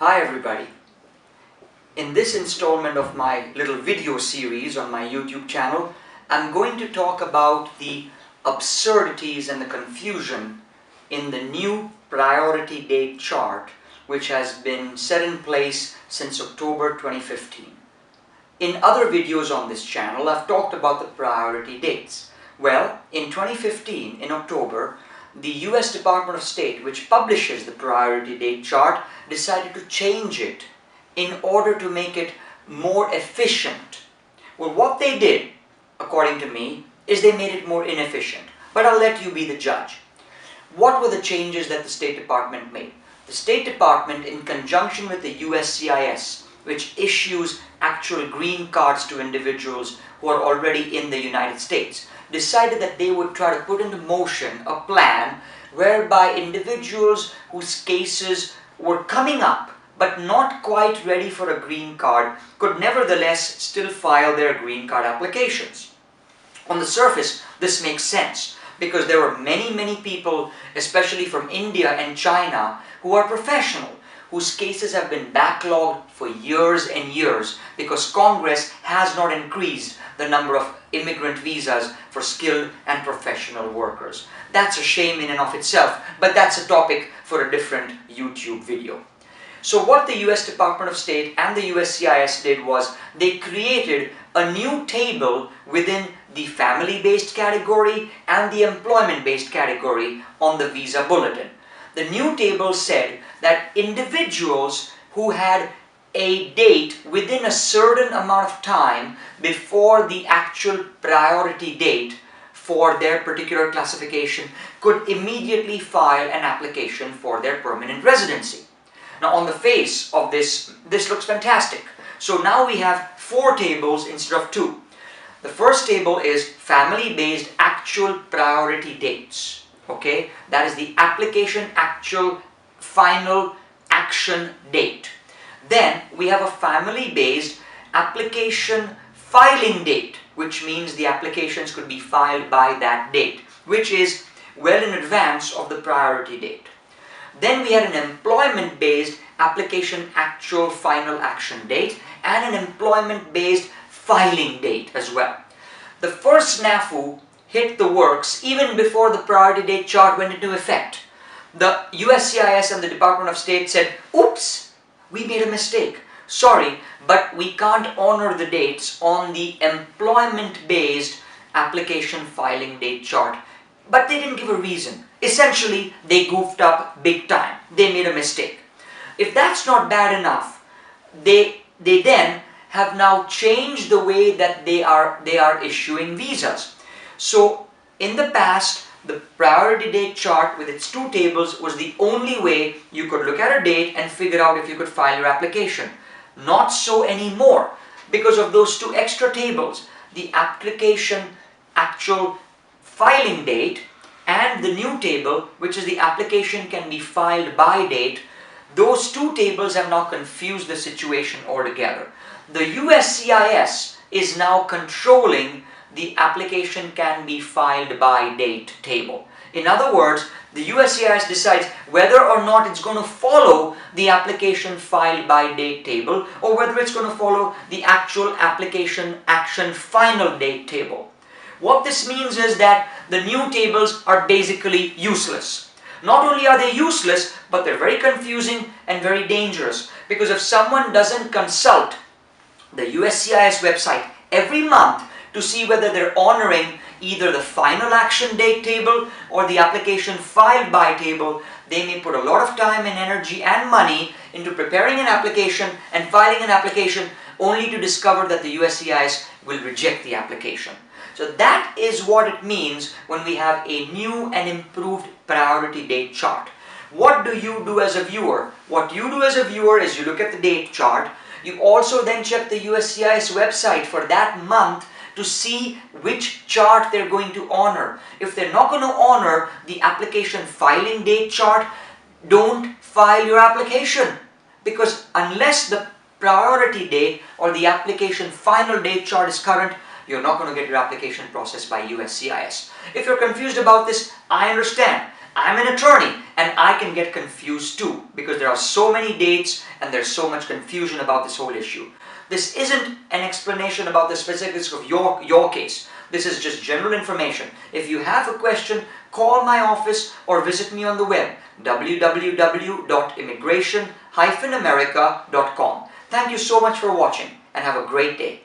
Hi everybody. In this installment of my little video series on my YouTube channel, I'm going to talk about the absurdities and the confusion in the new priority date chart which has been set in place since October 2015. In other videos on this channel, I've talked about the priority dates. Well, in 2015, in October, the US Department of State, which publishes the priority date chart, decided to change it in order to make it more efficient. Well, what they did, according to me, is they made it more inefficient. But I'll let you be the judge. What were the changes that the State Department made? The State Department, in conjunction with the USCIS, which issues actual green cards to individuals who are already in the United States, decided that they would try to put into motion a plan whereby individuals whose cases were coming up but not quite ready for a green card could nevertheless still file their green card applications. On the surface, this makes sense because there were many people, especially from India and China, who are professional, whose cases have been backlogged for years and years because Congress has not increased the number of immigrant visas for skilled and professional workers. That's a shame in and of itself, but that's a topic for a different YouTube video. So what the US Department of State and the USCIS did was they created a new table within the family-based category and the employment-based category on the visa bulletin. The new table said that individuals who had a date within a certain amount of time before the actual priority date for their particular classification could immediately file an application for their permanent residency. Now, on the face of this looks fantastic. So now we have 4 tables instead of 2. The first table is family-based actual priority dates. Okay, that is the application actual final action date. Then we have a family-based application filing date, which means the applications could be filed by that date, which is well in advance of the priority date. Then we had an employment-based application actual final action date and an employment-based filing date as well. The first snafu hit the works even before the priority date chart went into effect. The USCIS and the Department of State said, oops, we made a mistake. Sorry, but we can't honor the dates on the employment-based application filing date chart. But they didn't give a reason. Essentially, they goofed up big time. They made a mistake. If that's not bad enough, they then have now changed the way that they are issuing visas. So in the past, the priority date chart with its 2 tables was the only way you could look at a date and figure out if you could file your application. Not so anymore because of those 2 extra tables, the application actual filing date and the new table, which is the application can be filed by date. Those 2 tables have now confused the situation altogether. The USCIS is now controlling the application can be filed by date table. In other words, the USCIS decides whether or not it's going to follow the application filed by date table or whether it's going to follow the actual application action final date table. What this means is that the new tables are basically useless. Not only are they useless, but they're very confusing and very dangerous because if someone doesn't consult the USCIS website every month to see whether they're honoring either the final action date table or the application filed by table, they may put a lot of time and energy and money into preparing an application and filing an application only to discover that the USCIS will reject the application. So that is what it means when we have a new and improved priority date chart. What do you do as a viewer? What you do as a viewer is you look at the date chart. You also then check the USCIS website for that month to see which chart they're going to honor. If they're not going to honor the application filing date chart, don't file your application. Because unless the priority date or the application final date chart is current, you're not going to get your application processed by USCIS. If you're confused about this, I understand. I'm an attorney and I can get confused too, because there are so many dates and there's so much confusion about this whole issue. This isn't an explanation about the specifics of your case. This is just general information. If you have a question, call my office or visit me on the web, www.immigration-america.com. Thank you so much for watching and have a great day.